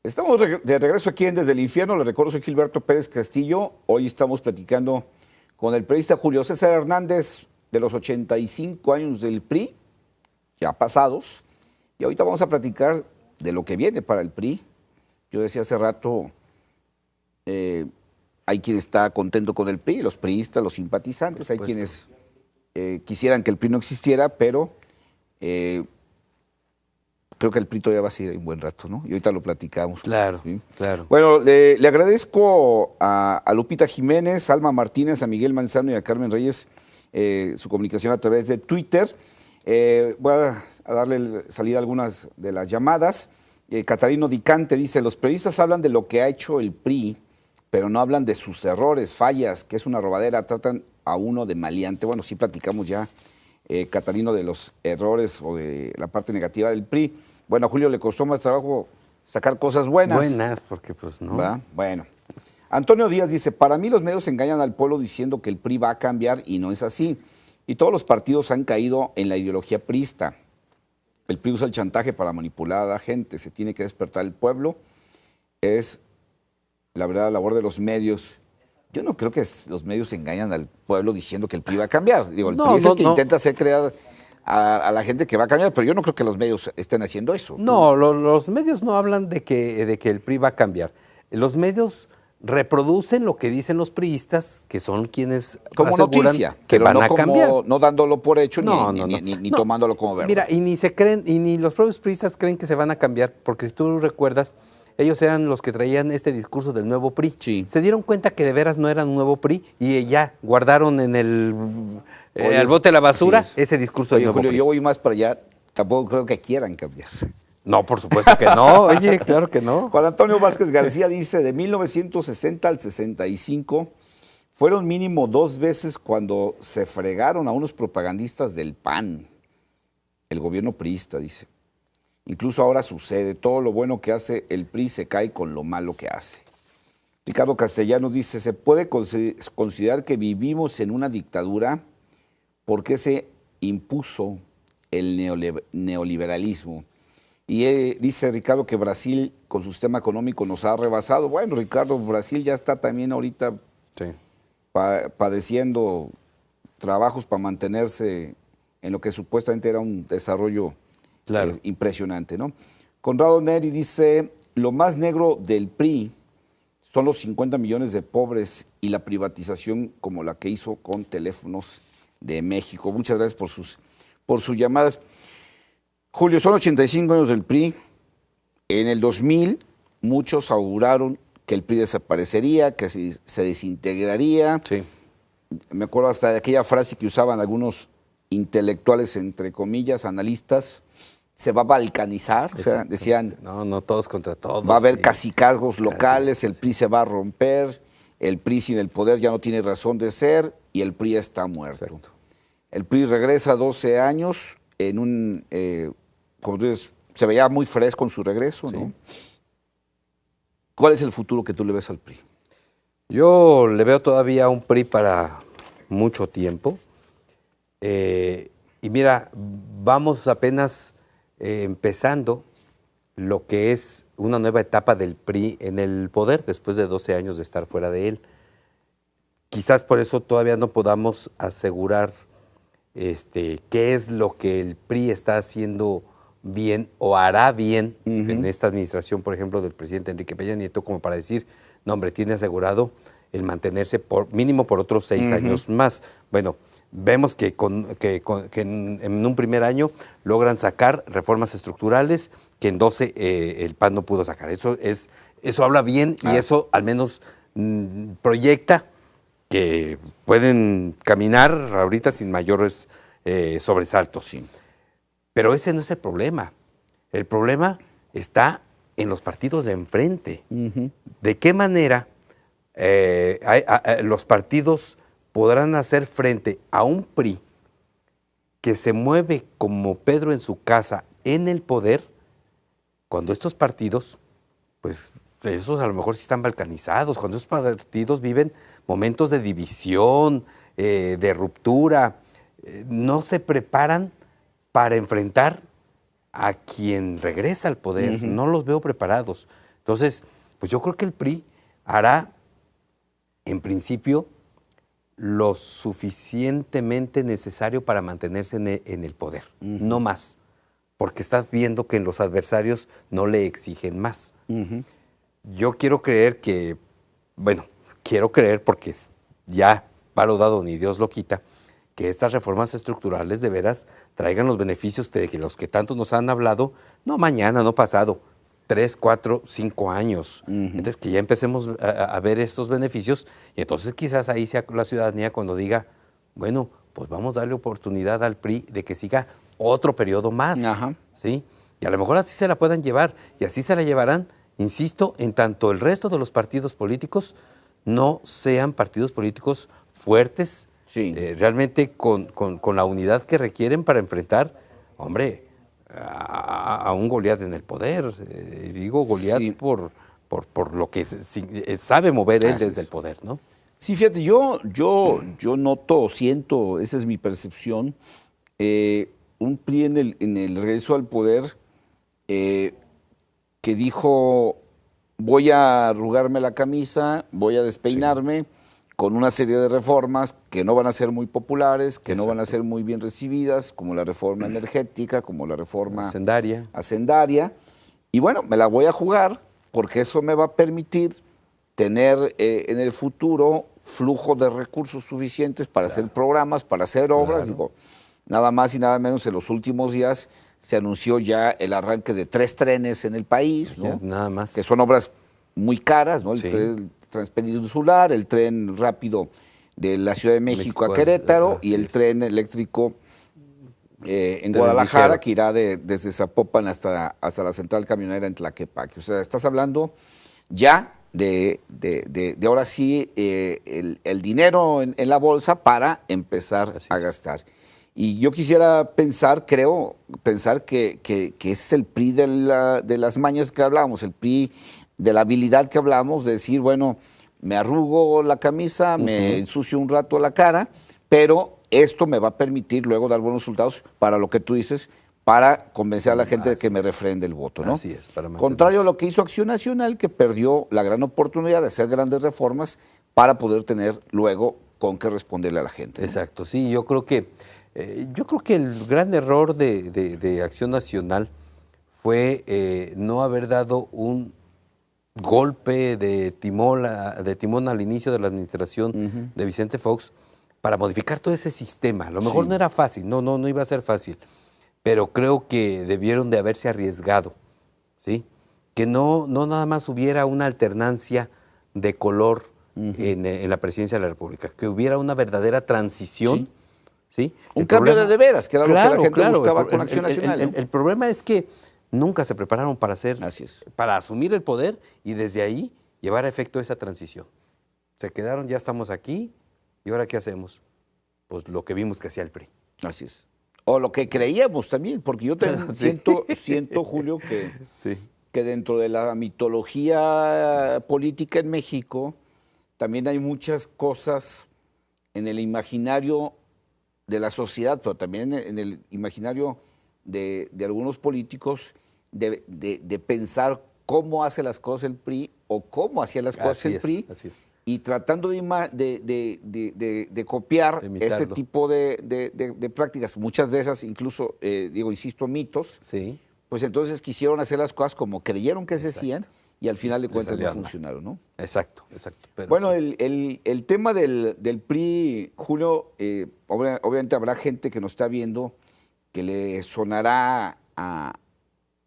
Estamos de regreso aquí en Desde el Infierno. Les recuerdo, soy Gilberto Pérez Castillo. Hoy estamos platicando con el periodista Julio César Hernández de los 85 años del PRI, ya pasados. Y ahorita vamos a platicar de lo que viene para el PRI. Yo decía hace rato, hay quien está contento con el PRI, los priistas, los simpatizantes. Hay quienes quisieran que el PRI no existiera, pero creo que el PRI todavía va a seguir un buen rato, ¿no? Y ahorita lo platicamos. Claro, ¿sí? claro. Bueno, le agradezco a Lupita Jiménez, a Alma Martínez, a Miguel Manzano y a Carmen Reyes su comunicación a través de Twitter. Voy a darle salida a algunas de las llamadas. Catarino Dicante dice, los periodistas hablan de lo que ha hecho el PRI, pero no hablan de sus errores, fallas, que es una robadera, tratan a uno de maleante. Bueno, sí platicamos ya, Catarino, de los errores o de la parte negativa del PRI. Bueno, a Julio le costó más trabajo sacar cosas buenas. Buenas, porque pues no. ¿Va? Bueno. Antonio Díaz dice, para mí los medios engañan al pueblo diciendo que el PRI va a cambiar y no es así. Y todos los partidos han caído en la ideología priista. El PRI usa el chantaje para manipular a la gente. Se tiene que despertar el pueblo. Es la verdadera labor de los medios. Yo no creo que los medios engañan al pueblo diciendo que el PRI va a cambiar. Digo, el PRI es el que intenta hacer crear a la gente que va a cambiar, pero yo no creo que los medios estén haciendo eso. No, los medios no hablan de que el PRI va a cambiar. Los medios reproducen lo que dicen los priistas, que son quienes como aseguran noticia, que pero van no a cambiar. No dándolo por hecho No, ni tomándolo como verdad. Mira, y ni los propios priistas creen que se van a cambiar, porque si tú recuerdas, ellos eran los que traían este discurso del nuevo PRI. Sí. Se dieron cuenta que de veras no era un nuevo PRI y ya guardaron en al bote de la basura ese discurso del nuevo Julio, PRI. yo voy más para allá, tampoco creo que quieran cambiar. No, por supuesto que no, oye, claro que no. Juan Antonio Vázquez García dice, de 1960 al 65, fueron mínimo 2 veces cuando se fregaron a unos propagandistas del PAN, el gobierno priista, dice. Incluso ahora sucede, todo lo bueno que hace el PRI se cae con lo malo que hace. Ricardo Castellanos dice, ¿se puede considerar que vivimos en una dictadura porque se impuso el neoliberalismo? Y dice Ricardo que Brasil con su sistema económico nos ha rebasado. Bueno, Ricardo, Brasil ya está también ahorita padeciendo trabajos para mantenerse en lo que supuestamente era un desarrollo impresionante, ¿no? Conrado Neri dice, lo más negro del PRI son los 50 millones de pobres y la privatización como la que hizo con Teléfonos de México. Muchas gracias por sus llamadas. Julio, son 85 años del PRI. En el 2000 muchos auguraron que el PRI desaparecería, que se desintegraría. Sí. Me acuerdo hasta de aquella frase que usaban algunos intelectuales, entre comillas, analistas, se va a balcanizar, o sea, decían... No todos contra todos. Va a haber cacicazgos locales, el PRI se va a romper, el PRI sin el poder ya no tiene razón de ser y el PRI está muerto. Exacto. El PRI regresa 12 años en un... como tú dices, se veía muy fresco en su regreso, ¿no? Sí. ¿Cuál es el futuro que tú le ves al PRI? Yo le veo todavía un PRI para mucho tiempo. Y mira, vamos apenas empezando lo que es una nueva etapa del PRI en el poder, después de 12 años de estar fuera de él. Quizás por eso todavía no podamos asegurar qué es lo que el PRI está haciendo bien o hará bien en esta administración, por ejemplo, del presidente Enrique Peña Nieto, como para decir, no, hombre, tiene asegurado el mantenerse mínimo por otros 6 años más. Bueno, vemos que en un primer año logran sacar reformas estructurales que en 12 el PAN no pudo sacar. Eso habla bien y eso al menos proyecta que pueden caminar ahorita sin mayores sobresaltos. Sí. Pero ese no es el problema. El problema está en los partidos de enfrente. ¿De qué manera los partidos podrán hacer frente a un PRI que se mueve como Pedro en su casa en el poder, cuando estos partidos, pues esos a lo mejor sí están balcanizados, cuando esos partidos viven momentos de división, de ruptura, no se preparan para enfrentar a quien regresa al poder, no los veo preparados. Entonces, pues yo creo que el PRI hará, en principio, lo suficientemente necesario para mantenerse en el poder, no más, porque estás viendo que los adversarios no le exigen más. Yo quiero creer que, bueno, quiero creer porque ya palo dado ni Dios lo quita, que estas reformas estructurales de veras traigan los beneficios de que los que tanto nos han hablado, no mañana, no pasado, 3, 4, 5 años. Entonces, que ya empecemos a ver estos beneficios y entonces quizás ahí sea la ciudadanía cuando diga, bueno, pues vamos a darle oportunidad al PRI de que siga otro periodo más, ¿sí? Y a lo mejor así se la puedan llevar y así se la llevarán, insisto, en tanto el resto de los partidos políticos no sean partidos políticos fuertes, realmente con la unidad que requieren para enfrentar, hombre, a un Goliat en el poder. Digo Goliat por lo que sabe mover él desde el poder, ¿no? Sí, fíjate, yo noto, siento, esa es mi percepción, un PRI en el regreso al poder que dijo, voy a arrugarme la camisa, voy a despeinarme con una serie de reformas que no van a ser muy populares, que no van a ser muy bien recibidas, como la reforma energética, como la reforma hacendaria. Y bueno, me la voy a jugar porque eso me va a permitir tener en el futuro flujo de recursos suficientes para hacer programas, para hacer obras. Digo, nada más y nada menos en los últimos días se anunció ya el arranque de 3 trenes en el país, ¿no? Nada más. Que son obras muy caras, ¿no? El tren transpeninsular, el tren rápido de la Ciudad de México a Querétaro y el tren eléctrico en Guadalajara, que irá desde Zapopan hasta la central camionera en Tlaquepaque. O sea, estás hablando ya de ahora sí el dinero en la bolsa para empezar a gastar. Y yo quisiera pensar que ese es el PRI de las mañas que hablábamos, el PRI de la habilidad que hablamos, de decir, bueno, me arrugo la camisa, me ensucio un rato la cara, pero esto me va a permitir luego dar buenos resultados para lo que tú dices, para convencer a la gente de que me refrende el voto, ¿no? Así es. Contrario a lo que hizo Acción Nacional, que perdió la gran oportunidad de hacer grandes reformas para poder tener luego con qué responderle a la gente, ¿no? Exacto, sí, yo creo que el gran error de Acción Nacional fue no haber dado un golpe de timón al inicio de la administración de Vicente Fox para modificar todo ese sistema. A lo mejor no era fácil, no iba a ser fácil, pero creo que debieron de haberse arriesgado, ¿sí? Que no nada más hubiera una alternancia de color en la presidencia de la República, que hubiera una verdadera transición, ¿sí? Un cambio de veras, que era lo que la gente buscaba con Acción Nacional, ¿no? El problema es que nunca se prepararon para para asumir el poder y desde ahí llevar a efecto esa transición. Se quedaron, ya estamos aquí, ¿y ahora qué hacemos? Pues lo que vimos que hacía el PRI. Así es. O lo que creíamos también, porque yo siento, Julio, que dentro de la mitología política en México también hay muchas cosas en el imaginario de la sociedad, pero también en el imaginario de algunos políticos de pensar cómo hace las cosas el PRI o cómo hacía las cosas el PRI, y tratando de copiar este tipo de prácticas, muchas de esas incluso, insisto, mitos, pues entonces quisieron hacer las cosas como creyeron que se hacían y al final de cuentas no funcionaron, ¿no? Exacto. Pero bueno, el tema del PRI, Julio, obviamente habrá gente que nos está viendo que le sonará a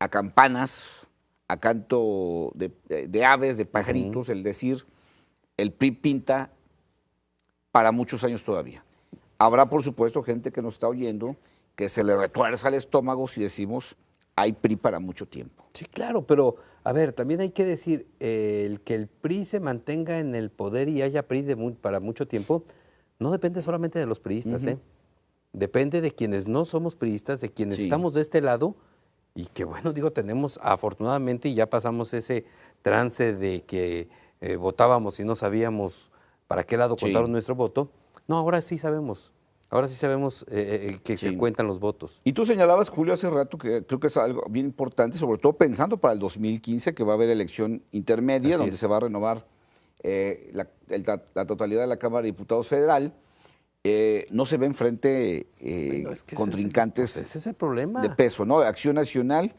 campanas, a canto de aves, de pajaritos, el decir, el PRI pinta para muchos años todavía. Habrá, por supuesto, gente que nos está oyendo que se le retuerza el estómago si decimos, hay PRI para mucho tiempo. Sí, claro, pero, a ver, también hay que decir, el que el PRI se mantenga en el poder y haya PRI para mucho tiempo, no depende solamente de los priistas, Depende de quienes no somos priistas, de quienes estamos de este lado, y que, bueno, tenemos afortunadamente, y ya pasamos ese trance de que votábamos y no sabíamos para qué lado contaron nuestro voto. No, ahora sí sabemos. Ahora sí sabemos que Sí. se cuentan los votos. Y tú señalabas, Julio, hace rato que creo que es algo bien importante, sobre todo pensando para el 2015, que va a haber elección intermedia, Así donde es. se va a renovar la totalidad de la Cámara de Diputados Federal. No se ven frente Bueno, es que contrincantes ese es el problema. de peso, ¿no? Acción Nacional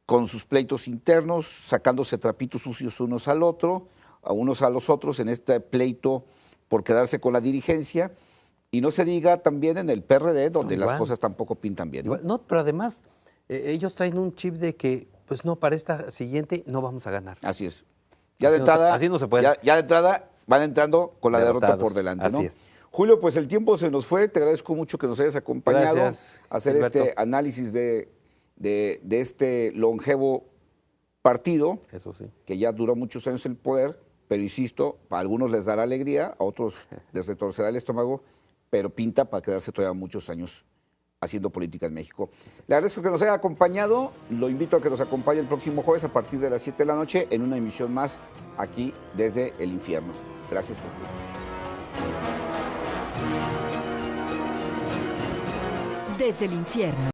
con sus pleitos internos, sacándose trapitos sucios unos al otro, a unos a los otros en este pleito por quedarse con la dirigencia. Y no se diga también en el PRD, donde las igual. cosas tampoco pintan bien, ¿no? Igual, no, pero además ellos traen un chip de que, pues no, para esta siguiente no vamos a ganar. Así es. Ya Así de no se- entrada, así no se puede. Ya de entrada van entrando con la derrota Derrotados, por delante, ¿no? así es. Julio, pues el tiempo se nos fue. Te agradezco mucho que nos hayas acompañado Gracias, a hacer Gilberto. este análisis de este longevo partido, Eso sí. que ya duró muchos años el poder, pero insisto, a algunos les dará alegría, a otros les retorcerá el estómago, pero pinta para quedarse todavía muchos años haciendo política en México. Le agradezco que nos haya acompañado, lo invito a que nos acompañe el próximo jueves a partir de las 7 de la noche en una emisión más aquí desde el infierno. Gracias por su tiempo. Desde el infierno.